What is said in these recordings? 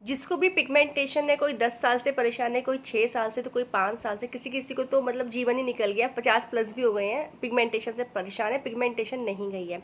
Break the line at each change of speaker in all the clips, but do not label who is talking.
जिसको भी पिगमेंटेशन है, कोई 10 साल से परेशान है, कोई 6 साल से, तो कोई 5 साल से, किसी किसी को तो मतलब जीवन ही निकल गया, 50 प्लस भी हो गए हैं, पिगमेंटेशन से परेशान है, पिगमेंटेशन नहीं गई है।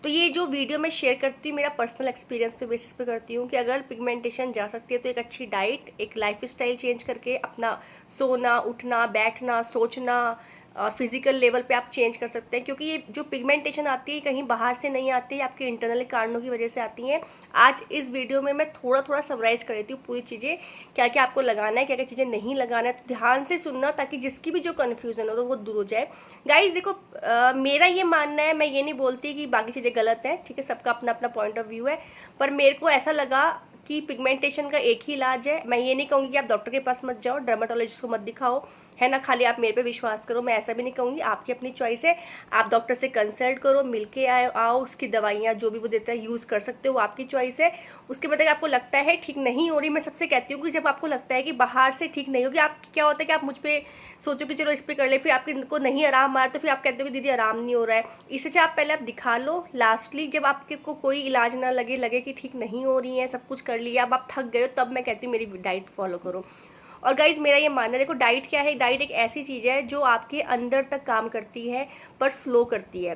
तो ये जो वीडियो मैं शेयर करती हूँ मेरा पर्सनल एक्सपीरियंस पे बेसिस पे करती हूँ कि अगर पिगमेंटेशन जा सकती है तो एक अच्छी डाइट, एक लाइफ स्टाइल चेंज करके अपना सोना, उठना, बैठना, सोचना और फिजिकल लेवल पे आप चेंज कर सकते हैं। क्योंकि ये जो पिगमेंटेशन आती है कहीं बाहर से नहीं आती है, आपके इंटरनल कारणों की वजह से आती हैं। आज इस वीडियो में मैं थोड़ा थोड़ा समराइज कर देती हूँ पूरी चीज़ें, क्या क्या आपको लगाना है, क्या क्या चीज़ें नहीं लगाना है। तो ध्यान से सुनना ताकि जिसकी भी जो कन्फ्यूजन हो तो वो दूर हो जाए। गाइज देखो, मेरा ये मानना है, मैं ये नहीं बोलती कि बाकी चीज़ें गलत हैं, ठीक है, सबका अपना अपना पॉइंट ऑफ व्यू है, पर मेरे को ऐसा लगा कि पिगमेंटेशन का एक ही इलाज है। मैं ये नहीं कहूँगी कि आप डॉक्टर के पास मत जाओ, डर्माटोलॉजिस्ट को मत दिखाओ, है ना, खाली आप मेरे पे विश्वास करो, मैं ऐसा भी नहीं कहूँगी, आपकी अपनी चॉइस है। आप डॉक्टर से कंसल्ट करो, मिलके आओ, उसकी दवाइयाँ जो भी वो देता है यूज़ कर सकते हो, वो आपकी चॉइस है। उसके बाद अगर आपको लगता है ठीक नहीं हो रही, मैं सबसे कहती हूँ कि जब आपको लगता है कि बाहर से ठीक नहीं होगी, आप क्या होता है कि आप मुझ पर सोचो कि चलो इस पर कर ले, फिर आपको नहीं आराम आ रहा तो फिर आप कहते हो कि दीदी आराम नहीं हो रहा है। इससे अच्छा आप पहले आप दिखा लो, लास्टली जब आपके को कोई इलाज ना लगे कि ठीक नहीं हो रही है, सब कुछ कर लिया, अब आप थक गए हो, तब मैं कहती हूँ मेरी डाइट फॉलो करो। और गाइज मेरा ये मानना है, देखो डाइट क्या है, डाइट एक ऐसी चीज़ है जो आपके अंदर तक काम करती है पर स्लो करती है।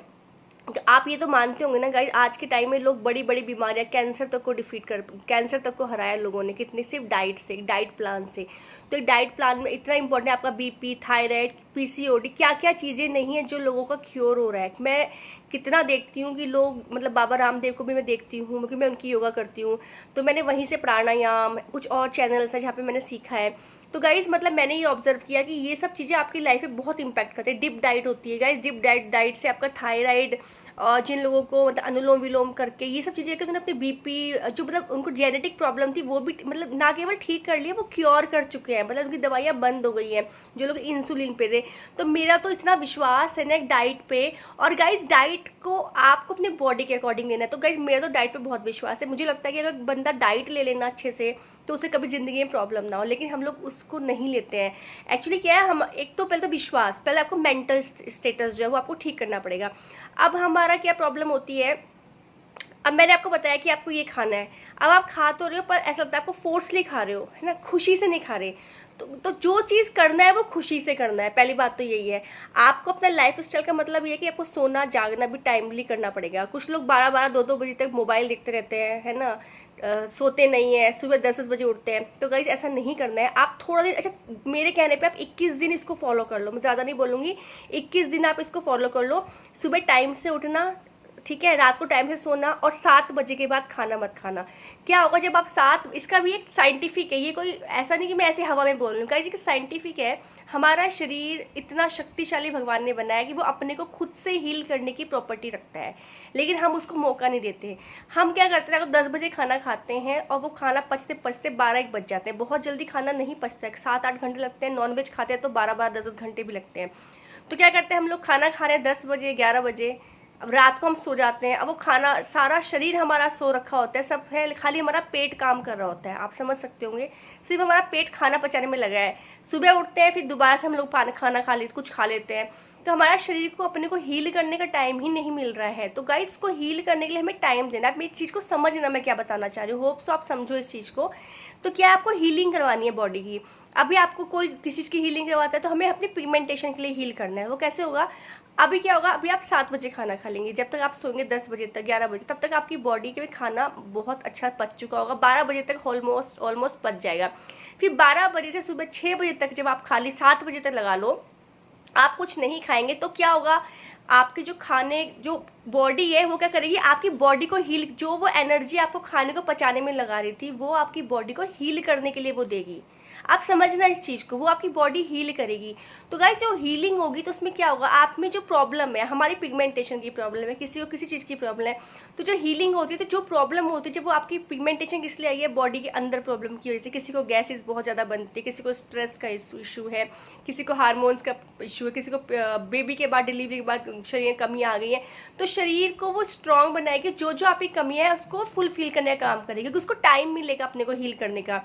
आप ये तो मानते होंगे ना गाइज, आज के टाइम में लोग बड़ी बड़ी बीमारियां, कैंसर तक को हराया लोगों ने, कितने, सिर्फ डाइट से, डाइट प्लान से। तो एक डाइट प्लान में इतना इंपॉर्टेंट है आपका बीपी, थायराइड, पीसीओडी, क्या क्या चीज़ें नहीं है जो लोगों का क्योर हो रहा है। मैं कितना देखती हूँ कि लोग, मतलब बाबा रामदेव को भी मैं देखती हूँ क्योंकि मैं उनकी योगा करती हूँ, तो मैंने वहीं से प्राणायाम, कुछ और चैनल्स है जहाँ पे मैंने सीखा है। तो गाइज मतलब मैंने ये ऑब्जर्व किया कि ये सब चीज़ें आपकी लाइफ में बहुत इंपैक्ट करती है। डिप डाइट होती है गाइज, डिप डाइट से आपका थायराइड, और जिन लोगों को मतलब अनुलोम विलोम करके ये सब चीज़ें कि उन्होंने अपनी बीपी, जो मतलब उनको जेनेटिक प्रॉब्लम थी वो भी मतलब ना केवल ठीक कर लिया, वो क्योर कर चुके हैं, मतलब उनकी दवाइयाँ बंद हो गई हैं, जो लोग इंसुलिन पे थे। तो मेरा तो इतना विश्वास है ना एक डाइट पे। और गाइज डाइट को आपको अपने बॉडी के अकॉर्डिंग लेना है, तो गाइज मेरा तो डाइट पे बहुत विश्वास है। मुझे लगता है कि अगर बंदा डाइट ले लेना अच्छे से तो उसे कभी ज़िंदगी में प्रॉब्लम ना हो, लेकिन हम लोग उसको नहीं लेते हैं। एक्चुअली क्या है, हम एक तो पहले तो विश्वास, पहले आपको मेंटल स्टेटस जो है वो आपको ठीक करना पड़ेगा। अब हमारा क्या प्रॉब्लम होती है, अब मैंने आपको बताया कि आपको ये खाना है, अब आप खा तो रहे हो पर ऐसा लगता है आपको फोर्सली खा रहे हो, है ना, खुशी से नहीं खा रहे। तो जो चीज़ करना है वो खुशी से करना है, पहली बात तो यही है। आपको अपना लाइफ स्टाइल का मतलब ये है कि आपको सोना जागना भी टाइमली करना पड़ेगा। कुछ लोग 12-12 2-2 बजे तक मोबाइल देखते रहते हैं, है ना, सोते नहीं है, सुबह 10-10 बजे उठते हैं। तो गाइस ऐसा नहीं करना है, आप थोड़ा दिन, अच्छा मेरे कहने पे आप 21 दिन इसको फॉलो कर लो, मैं ज़्यादा नहीं बोलूँगी, 21 दिन आप इसको फॉलो कर लो। सुबह टाइम से उठना, ठीक है, रात को टाइम से सोना, और 7 बजे के बाद खाना मत खाना। क्या होगा जब आप 7, इसका भी एक साइंटिफिक है, ये कोई ऐसा नहीं कि मैं ऐसे हवा में बोल रही हूँ, गाइस ये साइंटिफिक है। हमारा शरीर इतना शक्तिशाली भगवान ने बनाया कि वो अपने को खुद से हील करने की प्रॉपर्टी रखता है, लेकिन हम उसको मौका नहीं देते। हम क्या करते हैं, अगर 10 बजे खाना खाते हैं और वो खाना पचते पचते 12-1 बज जाते हैं, बहुत जल्दी खाना नहीं पचता है, 7-8 घंटे लगते हैं, नॉनवेज खाते हैं तो 12-12 10-10 घंटे भी लगते हैं। तो क्या करते हैं हम लोग, खाना खा रहे हैं 10 बजे 11 बजे, अब रात को हम सो जाते हैं, अब वो खाना, सारा शरीर हमारा सो रखा होता है, सब है, खाली हमारा पेट काम कर रहा होता है, आप समझ सकते होंगे, सिर्फ हमारा पेट खाना पचाने में लगा है। सुबह उठते हैं फिर दोबारा से हम लोग खाना खा लेते, कुछ खा लेते हैं, तो हमारा शरीर को अपने को हील करने का टाइम ही नहीं मिल रहा है। तो गाइस इसको हील करने के लिए हमें टाइम देना। आप मेरी चीज़ को समझना, मैं क्या बताना चाह रही हूँ, होप सो आप समझो इस चीज़ को। तो क्या आपको हीलिंग करवानी है बॉडी की, अभी आपको कोई किसी चीज़ की हीलिंग करवाता है तो हमें अपनी पिगमेंटेशन के लिए हील करना है। वो कैसे होगा, अभी क्या होगा, अभी आप 7 बजे खाना खा लेंगे, जब तक आप सोएंगे 10 बजे तक, 11 बजे, तब तक आपकी बॉडी के खाना बहुत अच्छा पच चुका होगा, 12 बजे तक ऑलमोस्ट पच जाएगा। फिर 12 बजे से सुबह 6 बजे तक जब आप खाली 7 बजे तक लगा लो, आप कुछ नहीं खाएंगे, तो क्या होगा, आपके जो खाने, जो बॉडी है वो क्या करेगी, आपकी बॉडी को हील, जो वो एनर्जी आपको खाने को पचाने में लगा रही थी वो आपकी बॉडी को हील करने के लिए वो देगी। आप समझना इस चीज़ को, वो आपकी बॉडी हील करेगी। तो गाइस जो हीलिंग होगी तो उसमें क्या होगा, आप में जो प्रॉब्लम है, हमारी पिगमेंटेशन की प्रॉब्लम है, किसी को किसी चीज़ की प्रॉब्लम है, तो जो हीलिंग होती है, तो जो प्रॉब्लम होती है, जब वो आपकी पिगमेंटेशन किस लिए आई है, बॉडी के अंदर प्रॉब्लम की वजह से, किसी को गैसेस बहुत ज़्यादा बनती है, किसी को स्ट्रेस का इशू है, किसी को हार्मोन्स का इशू है, किसी को बेबी के बाद, डिलीवरी के बाद शरीर में कमी आ गई है, तो शरीर को वो स्ट्रांग बनाएगी, जो जो आपकी कमी है उसको फुलफिल करने का काम करेगी, क्योंकि उसको टाइम मिलेगा अपने को हील करने का।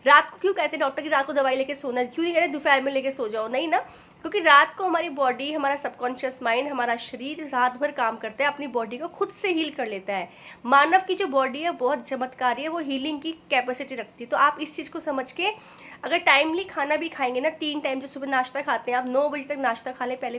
रात को क्यों कहते हैं डॉक्टर की रात को दवाई लेके सोना, क्यों नहीं कहते दोपहर में लेके सो जाओ, नहीं ना, क्योंकि रात को हमारी बॉडी, हमारा सबकॉन्शियस माइंड, हमारा शरीर रात भर काम करता है, अपनी बॉडी को खुद से हील कर लेता है। मानव की जो बॉडी है बहुत चमत्कारी है, वो हीलिंग की कैपेसिटी रखती है। तो आप इस चीज़ को समझ के अगर टाइमली खाना भी खाएंगे ना, 3 टाइम, जो सुबह नाश्ता खाते हैं आप 9 बजे तक नाश्ता खा लें, पहले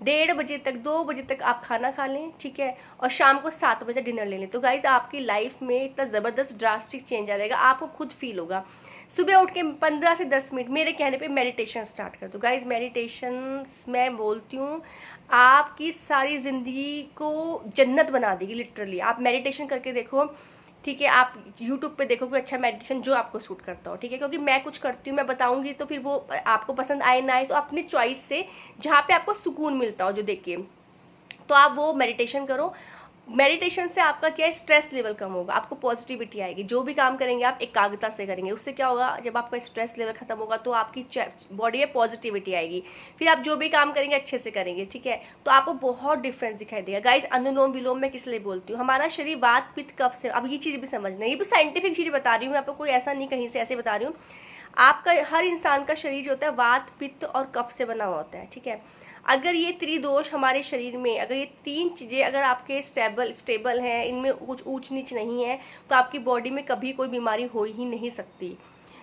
1:30 बजे तक, 2 बजे तक आप खाना खा लें, ठीक है, और शाम को 7 बजे डिनर ले लें, तो गाइज आपकी लाइफ में इतना ज़बरदस्त ड्रास्टिक चेंज आ जाएगा, आपको खुद फील होगा। सुबह उठ के 15 से 10 मिनट मेरे कहने पे मेडिटेशन स्टार्ट कर दो गाइज। मेडिटेशन मैं बोलती हूँ आपकी सारी ज़िंदगी को जन्नत बना देगी लिटरली। आप मेडिटेशन करके देखो, ठीक है, आप यूट्यूब पे देखो कोई अच्छा मेडिटेशन जो आपको सूट करता हो, ठीक है, क्योंकि मैं कुछ करती हूँ, मैं बताऊंगी तो फिर वो आपको पसंद आए ना आए, तो अपनी चॉइस से जहाँ पे आपको सुकून मिलता हो जो देखिए, तो आप वो मेडिटेशन करो। मेडिटेशन से आपका क्या है, स्ट्रेस लेवल कम होगा, आपको पॉजिटिविटी आएगी, जो भी काम करेंगे आप एकाग्रता से करेंगे, उससे क्या होगा, जब आपका स्ट्रेस लेवल खत्म होगा तो आपकी बॉडी में पॉजिटिविटी आएगी, फिर आप जो भी काम करेंगे अच्छे से करेंगे, ठीक है, तो आपको बहुत डिफरेंस दिखाई देगा। गाइस अनुलोम विलोम मैं किस लिए बोलती हूँ, हमारा शरीर वात पित्त कफ से, अब ये चीज़ भी समझना, ये भी साइंटिफिक चीज़ बता रही हूँ मैं आपको, कोई ऐसा नहीं कहीं से ऐसे बता रही हूँ। आपका हर इंसान का शरीर जो होता है वात पित्त और कफ से बना हुआ होता है, ठीक है। अगर ये त्रिदोष हमारे शरीर में, अगर ये 3 चीज़ें अगर आपके स्टेबल हैं, इनमें कुछ ऊंच नीच नहीं है, तो आपकी बॉडी में कभी कोई बीमारी हो ही नहीं सकती।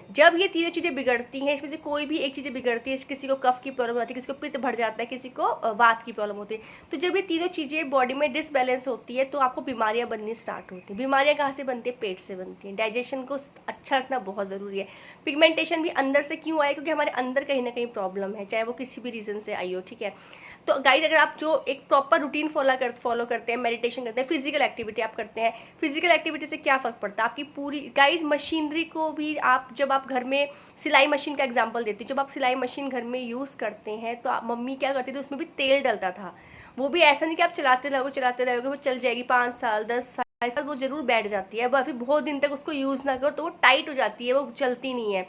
जब ये 3 चीज़ें बिगड़ती हैं, इसमें से कोई भी एक चीज़ें बिगड़ती है, किसी को कफ की प्रॉब्लम आती है, किसी को पित्त बढ़ जाता है, किसी को वात की प्रॉब्लम होती है, तो जब ये 3 चीज़ें बॉडी में डिसबैलेंस होती है तो आपको बीमारियां बननी स्टार्ट होती है। बीमारियां कहाँ से बनती है, पेट से बनती है। डाइजेशन को अच्छा रखना बहुत ज़रूरी है। पिगमेंटेशन भी अंदर से क्यों आए, क्योंकि हमारे अंदर कहीं ना कहीं प्रॉब्लम है, चाहे वो किसी भी रीज़न से आई हो, ठीक है। तो गाइज अगर आप जो एक प्रॉपर रूटीन फॉलो करते हैं, मेडिटेशन करते हैं, फिजिकल एक्टिविटी आप करते हैं, फिजिकल एक्टिविटी से क्या फ़र्क पड़ता है, आपकी पूरी गाइज मशीनरी को भी आप, जब आप घर में सिलाई मशीन का एग्जांपल देती हूँ, जब आप सिलाई मशीन घर में यूज़ करते हैं तो आप, मम्मी क्या करती थी, उसमें भी तेल डलता था। वो भी ऐसा नहीं कि आप चलाते रहोगे वो चल जाएगी 5 साल 10 साल, वो जरूर बैठ जाती है, फिर बहुत दिन तक उसको यूज़ ना करो तो वो टाइट हो जाती है, वो चलती नहीं है,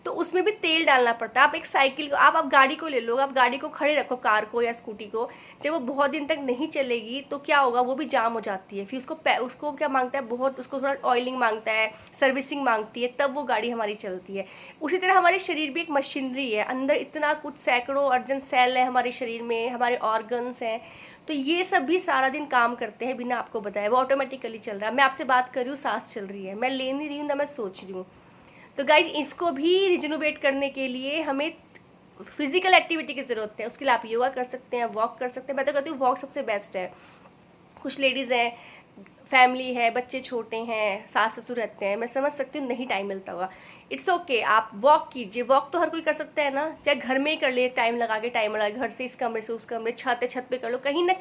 तो उसमें भी तेल डालना पड़ता है। आप एक साइकिल को, आप गाड़ी को ले लो, आप गाड़ी को खड़े रखो, कार को या स्कूटी को, जब वो बहुत दिन तक नहीं चलेगी तो क्या होगा, वो भी जाम हो जाती है, फिर उसको क्या मांगता है, बहुत उसको थोड़ा ऑयलिंग मांगता है, सर्विसिंग मांगती है, तब वो गाड़ी हमारी चलती है। उसी तरह हमारे शरीर भी एक मशीनरी है, अंदर इतना कुछ सैकड़ों अर्जन सेल है हमारे शरीर में, हमारे ऑर्गन्स हैं, तो ये सब भी सारा दिन काम करते हैं बिना आपको बताए, वो ऑटोमेटिकली चल रहा है। मैं आपसे बात कर रही हूँ, सांस चल रही है, मैं ले नहीं रही हूँ ना मैं सोच रही हूँ। तो गाइज इसको भी रिजनोवेट करने के लिए हमें फिजिकल एक्टिविटी की ज़रूरत है। उसके लिए आप योगा कर सकते हैं, वॉक कर सकते हैं, मैं तो कहती हूँ वॉक सबसे बेस्ट है। कुछ लेडीज़ हैं, फैमिली है, बच्चे छोटे हैं, सास ससुर रहते हैं, मैं समझ सकती हूँ नहीं टाइम मिलता होगा, इट्स ओके, आप वॉक कीजिए। वॉक तो हर कोई कर सकता है ना, चाहे घर में ही कर ले, टाइम लगा के घर से इस कमरे से उस कमरे, छत पे कर लो, कहीं ना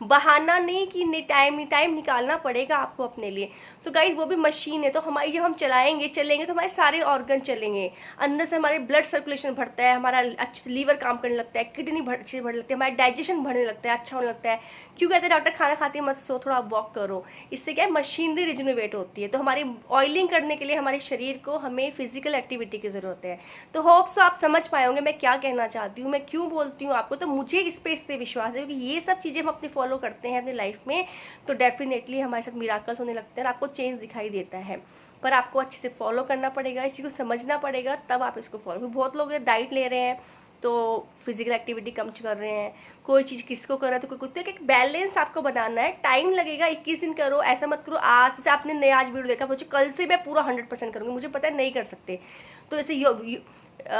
बहाना नहीं कि टाइम निकालना पड़ेगा आपको अपने लिए। सो गाइज वो भी मशीन है, तो हमारी जब हम चलेंगे तो हमारे सारे ऑर्गन चलेंगे, अंदर से हमारे ब्लड सर्कुलेशन बढ़ता है, हमारा अच्छे से लीवर काम करने लगता है, किडनी अच्छे से बढ़ने लगती है, हमारा डाइजेशन बढ़ने लगता है, अच्छा होने लगता है। क्यों कहते हैं डॉक्टर खाना खाते मत सो, थोड़ा वॉक करो, इससे क्या है मशीनरी रिजनरेट होती है। तो हमारी ऑयलिंग करने के लिए हमारे शरीर को हमें फिजिकल एक्टिविटी की जरूरत है। तो होप्स आप समझ पाए होंगे मैं क्या कहना चाहती हूँ, मैं क्यों बोलती हूँ आपको। तो मुझे इस पे इससे विश्वास है कि ये सब चीज़ें हम अपनी फॉलो करते हैं अपनी लाइफ में तो डेफिनेटली हमारे साथ मिराकल्स होने लगते हैं और आपको चेंज दिखाई देता है। पर आपको अच्छे से फॉलो करना पड़ेगा, इस चीज़ को समझना पड़ेगा, तब आप इसको फॉलो। बहुत लोग डाइट ले रहे हैं तो फिजिकल एक्टिविटी कम कर रहे हैं, कोई चीज़ किसको कर रहा है तो कोई कुछ, तो एक बैलेंस आपको बनाना है। टाइम लगेगा, 21 दिन करो, ऐसा मत करो आज से आपने नया आज वीडियो देखा मुझे कल से मैं पूरा 100% करूँगी, मुझे पता है नहीं कर सकते। तो ऐसे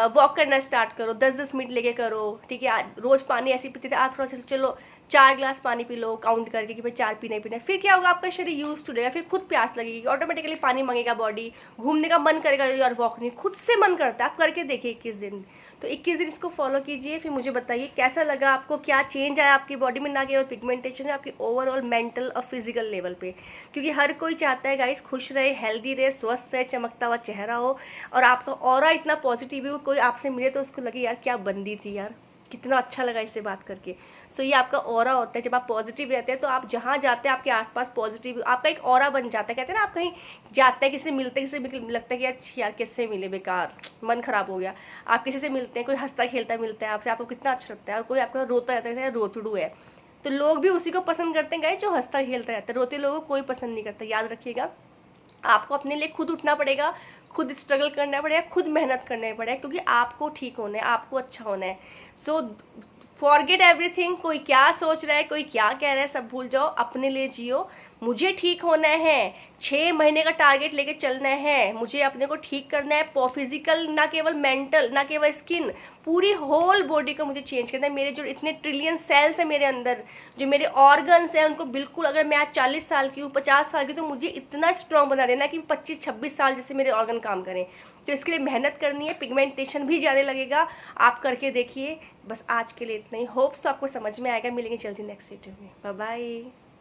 वॉक करना स्टार्ट करो, 10-10 मिनट लेके करो, ठीक है। रोज़ पानी ऐसे पीते थे, आज थोड़ा सा चलो 4 गिलास पानी पी लो काउंट करके कि भाई 4 पीना ही पीना है। फिर क्या होगा, आपका शरीर यूज टू रहेगा, फिर खुद प्यास लगेगी, ऑटोमेटिकली पानी मांगेगा बॉडी, घूमने का मन करेगा यार वॉक नहीं, खुद से मन करता है। आप करके देखिए 21 दिन, तो 21 दिन इसको फॉलो कीजिए, फिर मुझे बताइए कैसा लगा आपको, क्या चेंज आया आपकी बॉडी में, ना केवल पिगमेंटेशन है, आपकी ओवरऑल मेंटल और फिजिकल लेवल पे। क्योंकि हर कोई चाहता है गाइस खुश रहे, हेल्दी रहे, स्वस्थ रहे, चमकता हुआ चेहरा हो और आपका ऑरा इतना पॉजिटिव हो, कोई आपसे मिले तो उसको लगे यार क्या बंदी थी यार, कितना अच्छा लगा इससे बात करके। सो ये आपका ऑरा होता है, जब आप पॉजिटिव रहते हैं तो आप जहाँ जाते हैं आपके आसपास पॉजिटिव, आपका एक ऑरा बन जाता है। कहते हैं ना आप कहीं जाते हैं, किसी से मिलते हैं, किसी से लगता है कि यार किससे मिले, बेकार मन खराब हो गया। आप किसी से मिलते हैं, कोई हंसता खेलता मिलता है आपसे, आपको कितना अच्छा लगता है, और कोई आपका रोता रहता है रोतड़ू है, तो लोग भी उसी को पसंद करते हैं गाइस जो हंसता खेलता रहता है। रोते लोगों को कोई पसंद नहीं करता। याद रखिएगा, आपको अपने लिए खुद उठना पड़ेगा, खुद स्ट्रगल करना पड़ेगा, खुद मेहनत करना पड़ेगा, क्योंकि आपको ठीक होना है, आपको अच्छा होना है। सो फॉरगेट एवरीथिंग, कोई क्या सोच रहा है, कोई क्या कह रहा है, सब भूल जाओ, अपने लिए जियो। मुझे ठीक होना है, 6 महीने का टारगेट लेके चलना है, मुझे अपने को ठीक करना है, फिजिकल ना केवल मेंटल, ना केवल स्किन, पूरी होल बॉडी को मुझे चेंज करना है। मेरे जो इतने ट्रिलियन सेल्स है मेरे अंदर, जो मेरे ऑर्गन्स हैं, उनको बिल्कुल, अगर मैं आज 40 साल की हूँ, 50 साल की, तो मुझे इतना स्ट्रांग बना देना कि 25-26 साल जैसे मेरे ऑर्गन काम करें। तो इसके लिए मेहनत करनी है, पिगमेंटेशन भी जाने लगेगा, आप करके देखिए। बस आज के लिए इतना ही। होप्स आपको समझ में आएगा। मिलेंगे जल्दी नेक्स्ट वीडियो में। Bye bye.